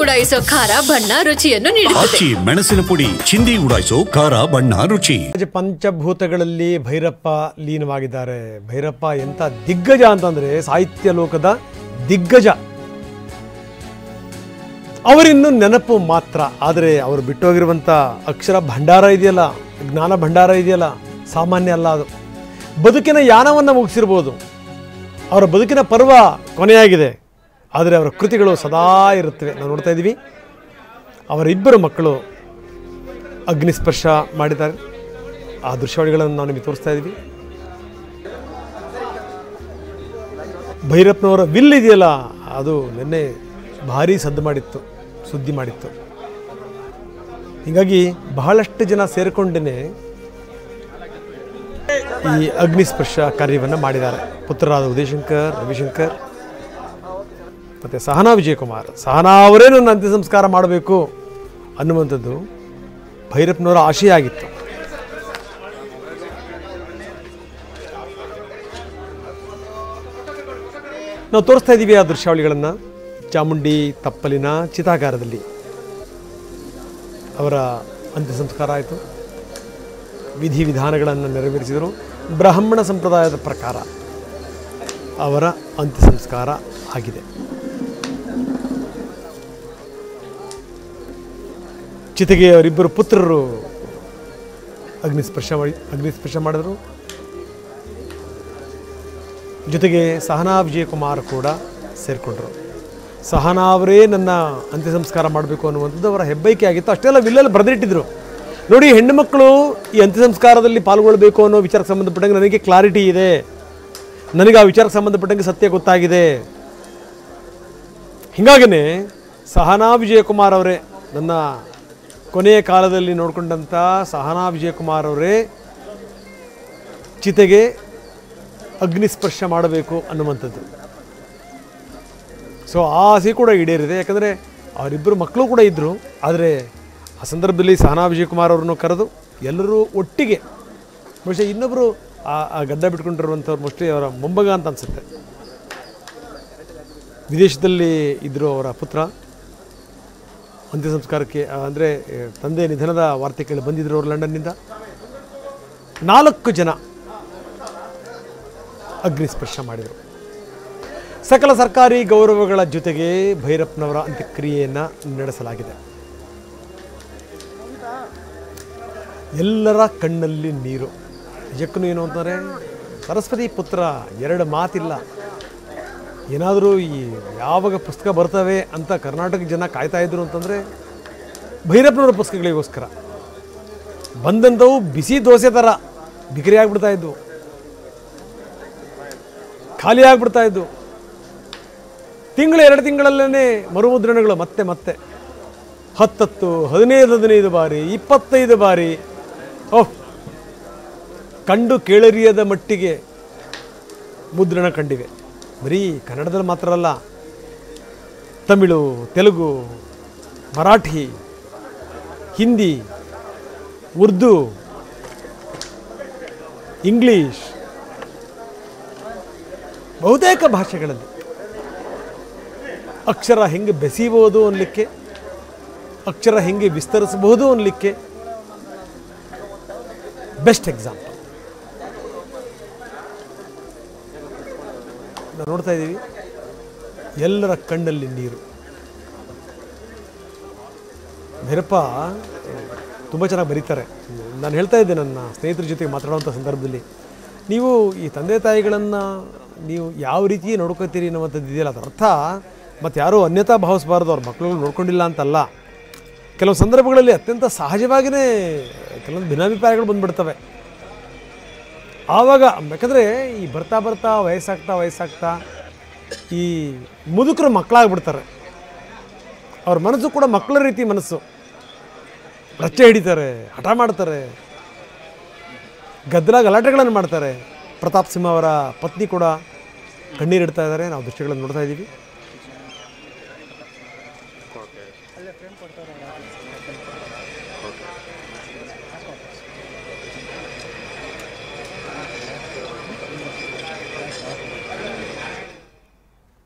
ಉಡಾಯಿಸೋ ಖಾರ ಬಣ್ಣ ರುಚಿಯನ್ನು ನೀಡುತ್ತದೆ. ಮೆಣಸಿನ ಪುಡಿ ಚಿಂದಿ ಉಡಾಯಿಸೋ ಖಾರ ಬಣ್ಣ ರುಚಿ. ಪಂಚಭೂತಗಳಲ್ಲಿ ಭೈರಪ್ಪ ಲೀನವಾಗಿದ್ದಾರೆ. ಭೈರಪ್ಪ ಎಂತ ದಿಗ್ಗಜ ಅಂತಂದ್ರೆ ಸಾಹಿತ್ಯ ಲೋಕದ ದಿಗ್ಗಜ. ಅವರಿನ್ನು ನೆನಪು ಮಾತ್ರ. ಆದರೆ ಅವರು ಬಿಟ್ಟೋಗಿರುವಂಥ ಅಕ್ಷರ ಭಂಡಾರ ಇದೆಯಲ್ಲ, ಜ್ಞಾನ ಭಂಡಾರ ಇದೆಯಲ್ಲ, ಸಾಮಾನ್ಯ ಅಲ್ಲ ಅದು. ಬದುಕಿನ ಯಾನವನ್ನು ಮುಗಿಸಿರ್ಬೋದು, ಅವರ ಬದುಕಿನ ಪರ್ವ ಕೊನೆಯಾಗಿದೆ, ಆದರೆ ಅವರ ಕೃತಿಗಳು ಸದಾ ಇರುತ್ತವೆ. ನಾವು ನೋಡ್ತಾ ಇದ್ದೀವಿ, ಅವರಿಬ್ಬರು ಮಕ್ಕಳು ಅಗ್ನಿಸ್ಪರ್ಶ ಮಾಡಿದ್ದಾರೆ. ಆ ದೃಶ್ಯಾವಳಿಗಳನ್ನು ನಾವು ನಿಮಗೆ ತೋರಿಸ್ತಾ ಇದ್ದೀವಿ. ಭೈರಪ್ಪನವರ ವಿಲ್ ಇದೆಯಲ್ಲ, ಅದು ನಿನ್ನೆ ಭಾರೀ ಸುದ್ದಿ ಮಾಡಿತ್ತು. ಹೀಗಾಗಿ ಬಹಳಷ್ಟು ಜನ ಸೇರಿಕೊಂಡೇ ಈ ಅಗ್ನಿಸ್ಪರ್ಶ ಕಾರ್ಯವನ್ನು ಮಾಡಿದ್ದಾರೆ. ಪುತ್ರರಾದ ಉದಯಶಂಕರ್, ರವಿಶಂಕರ್ ಮತ್ತು ಸಹನಾ ವಿಜಯಕುಮಾರ್. ಸಹನಾ ಅವರೇ ನನ್ನ ಅಂತ್ಯ ಸಂಸ್ಕಾರ ಮಾಡಬೇಕು ಅನ್ನುವಂಥದ್ದು ಭೈರಪ್ಪನವರ ಆಶಯ ಆಗಿತ್ತು. ನಾವು ತೋರಿಸ್ತಾ ಇದ್ದೀವಿ ಆ ದೃಶ್ಯಾವಳಿಗಳನ್ನು. ಚಾಮುಂಡಿ ತಪ್ಪಲಿನ ಚಿತಾಗಾರದಲ್ಲಿ ಅವರ ಅಂತ್ಯ ಸಂಸ್ಕಾರ ಆಯಿತು. ವಿಧಿವಿಧಾನಗಳನ್ನು ನೆರವೇರಿಸಿದರು. ಬ್ರಾಹ್ಮಣ ಸಂಪ್ರದಾಯದ ಪ್ರಕಾರ ಅವರ ಅಂತ್ಯ ಸಂಸ್ಕಾರ ಆಗಿದೆ. ಚಿತೆಗೆ ಅವರಿಬ್ಬರು ಪುತ್ರರು ಅಗ್ನಿಸ್ಪರ್ಶ ಮಾಡಿದರು. ಜೊತೆಗೆ ಸಹನಾ ವಿಜಯಕುಮಾರ್ ಕೂಡ ಸೇರಿಕೊಂಡರು. ಸಹನಾ ಅವರೇ ನನ್ನ ಅಂತ್ಯ ಸಂಸ್ಕಾರ ಮಾಡಬೇಕು ಅನ್ನುವಂಥದ್ದು ಅವರ ಹೆಬ್ಬೈಕೆ ಆಗಿತ್ತು. ಅಷ್ಟೆಲ್ಲ ವಿಲ್ಲಲ್ಲಿ ಬರೆದಿಟ್ಟಿದ್ರು. ನೋಡಿ, ಹೆಣ್ಣು ಮಕ್ಕಳು ಈ ಅಂತ್ಯ ಸಂಸ್ಕಾರದಲ್ಲಿ ಪಾಲ್ಗೊಳ್ಳಬೇಕು ಅನ್ನೋ ವಿಚಾರಕ್ಕೆ ಸಂಬಂಧಪಟ್ಟಂಗೆ ನನಗೆ ಕ್ಲಾರಿಟಿ ಇದೆ, ನನಗೆ ಆ ವಿಚಾರಕ್ಕೆ ಸಂಬಂಧಪಟ್ಟಂಗೆ ಸತ್ಯ ಗೊತ್ತಾಗಿದೆ. ಹೀಗಾಗೇ ಸಹನಾ ವಿಜಯಕುಮಾರ್ ಅವರೇ, ನನ್ನ ಕೊನೆಯ ಕಾಲದಲ್ಲಿ ನೋಡಿಕೊಂಡಂಥ ಸಹನಾ ವಿಜಯಕುಮಾರ್ ಅವರೇ ಚಿತೆಗೆ ಅಗ್ನಿಸ್ಪರ್ಶ ಮಾಡಬೇಕು ಅನ್ನುವಂಥದ್ದು. ಸೊ ಆ ಆಸೆ ಕೂಡ ಈಡೇರಿದೆ. ಯಾಕಂದರೆ ಅವರಿಬ್ಬರು ಮಕ್ಕಳು ಕೂಡ ಇದ್ದರು. ಆದರೆ ಆ ಸಂದರ್ಭದಲ್ಲಿ ಸಹನಾ ವಿಜಯಕುಮಾರ್ ಅವರನ್ನು ಕರೆದು ಎಲ್ಲರೂ ಒಟ್ಟಿಗೆ, ಬಹುಶಃ ಇನ್ನೊಬ್ಬರು ಆ ಗಡ್ಡ ಬಿಟ್ಕೊಂಡಿರುವಂಥವ್ರು ಮೋಸ್ಟ್ಲಿ ಅವರ ಮೊಮ್ಮಗ ಅಂತ ಅನಿಸುತ್ತೆ, ವಿದೇಶದಲ್ಲಿ ಇದ್ದರು ಅವರ ಪುತ್ರ. ಅಂತ್ಯ ಸಂಸ್ಕಾರಕ್ಕೆ ಅಂದರೆ ತಂದೆ ನಿಧನದ ವಾರ್ತೆ ಕೇಳಿ ಬಂದಿದ್ದರು ಅವರು ಲಂಡನ್ನಿಂದ. 4 ಜನ ಅಗ್ನಿಸ್ಪರ್ಶ ಮಾಡಿದರು. ಸಕಲ ಸರ್ಕಾರಿ ಗೌರವಗಳ ಜೊತೆಗೆ ಭೈರಪ್ಪನವರ ಅಂತ್ಯಕ್ರಿಯೆಯನ್ನು ನಡೆಸಲಾಗಿದೆ. ಎಲ್ಲರ ಕಣ್ಣಲ್ಲಿ ನೀರು. ನಿಜಕ್ಕೂ ಏನು ಅಂತಂದರೆ ಸರಸ್ವತಿ ಪುತ್ರ, 2 ಮಾತಿಲ್ಲ. ಏನಾದರೂ ಈ ಯಾವಾಗ ಪುಸ್ತಕ ಬರ್ತವೆ ಅಂತ ಕರ್ನಾಟಕ ಜನ ಕಾಯ್ತಾ ಇದ್ರು ಅಂತಂದರೆ ಭೈರಪ್ಪನವರ ಪುಸ್ತಕಗಳಿಗೋಸ್ಕರ. ಬಂದಂಥವು ಬಿಸಿ ದೋಸೆ ಥರ ಬಿಕ್ರಿ ಆಗಿಬಿಡ್ತಾ ಇದ್ವು, ಖಾಲಿ ಆಗಿಬಿಡ್ತಾ ಇದ್ವು. 2 ತಿಂಗಳಲ್ಲೇ ಮರುಮುದ್ರಣಗಳು ಮತ್ತೆ 10, 15 ಬಾರಿ, 25 ಬಾರಿ. ಕಂಡು ಕೇಳರಿಯದ ಮಟ್ಟಿಗೆ ಮುದ್ರಣ ಕಂಡಿವೆ. ಬರೀ ಕನ್ನಡದಲ್ಲಿ ಮಾತ್ರ ಅಲ್ಲ, ತಮಿಳು, ತೆಲುಗು, ಮರಾಠಿ, ಹಿಂದಿ, ಉರ್ದು, ಇಂಗ್ಲೀಷ್, ಬಹುತೇಕ ಭಾಷೆಗಳಲ್ಲಿ ಅಕ್ಷರ ಹೆಂಗೆ ಬೆಸೀಬೋದು ಅನ್ನಲಿಕ್ಕೆ, ಅಕ್ಷರ ಹೆಂಗೆ ವಿಸ್ತರಿಸಬಹುದು ಅನ್ನಲಿಕ್ಕೆ ಬೆಸ್ಟ್ ಎಕ್ಸಾಂಪಲ್ ನಾವು ನೋಡ್ತಾ ಇದ್ದೀವಿ. ಎಲ್ಲರ ಕಣ್ಣಲ್ಲಿ ನೀರು. ಭೈರಪ್ಪ ತುಂಬ ಚೆನ್ನಾಗಿ ಬರೀತಾರೆ. ನಾನು ಹೇಳ್ತಾ ಇದ್ದೆ ನನ್ನ ಸ್ನೇಹಿತರ ಜೊತೆಗೆ ಮಾತಾಡುವಂಥ ಸಂದರ್ಭದಲ್ಲಿ, ನೀವು ಈ ತಂದೆ ತಾಯಿಗಳನ್ನು ನೀವು ಯಾವ ರೀತಿ ನೋಡ್ಕೋತೀರಿ ಅನ್ನುವಂಥದ್ದು ಇದೆಯಲ್ಲ, ಅದರ ಅರ್ಥ ಮತ್ತು ಯಾರೂ ಅನ್ಯತಾ ಭಾವಿಸಬಾರ್ದು. ಅವ್ರ ಮಕ್ಕಳು ನೋಡ್ಕೊಂಡಿಲ್ಲ ಅಂತಲ್ಲ. ಕೆಲವು ಸಂದರ್ಭಗಳಲ್ಲಿ ಅತ್ಯಂತ ಸಹಜವಾಗಿಯೇ ಕೆಲವೊಂದು ಭಿನ್ನಾಭಿಪ್ರಾಯಗಳು ಬಂದುಬಿಡ್ತವೆ. ಆವಾಗ ಯಾಕಂದರೆ ಈ ಬರ್ತಾ ವಯಸ್ಸಾಗ್ತಾ ಈ ಮುದುಕರು ಮಕ್ಕಳಾಗ್ಬಿಡ್ತಾರೆ. ಅವ್ರ ಮನಸ್ಸು ಕೂಡ ಮಕ್ಕಳ ರೀತಿ ಮನಸ್ಸು. ರಚ್ಚೆ ಹಿಡಿತಾರೆ, ಹಠ ಮಾಡ್ತಾರೆ, ಗಲಾಟೆಗಳನ್ನು ಮಾಡ್ತಾರೆ. ಪ್ರತಾಪ್ ಸಿಂಹ ಅವರ ಪತ್ನಿ ಕೂಡ ಕಣ್ಣೀರಿಡ್ತಾ ಇದ್ದಾರೆ. ನಾವು ದೃಶ್ಯಗಳನ್ನು ನೋಡ್ತಾ ಇದ್ದೀವಿ.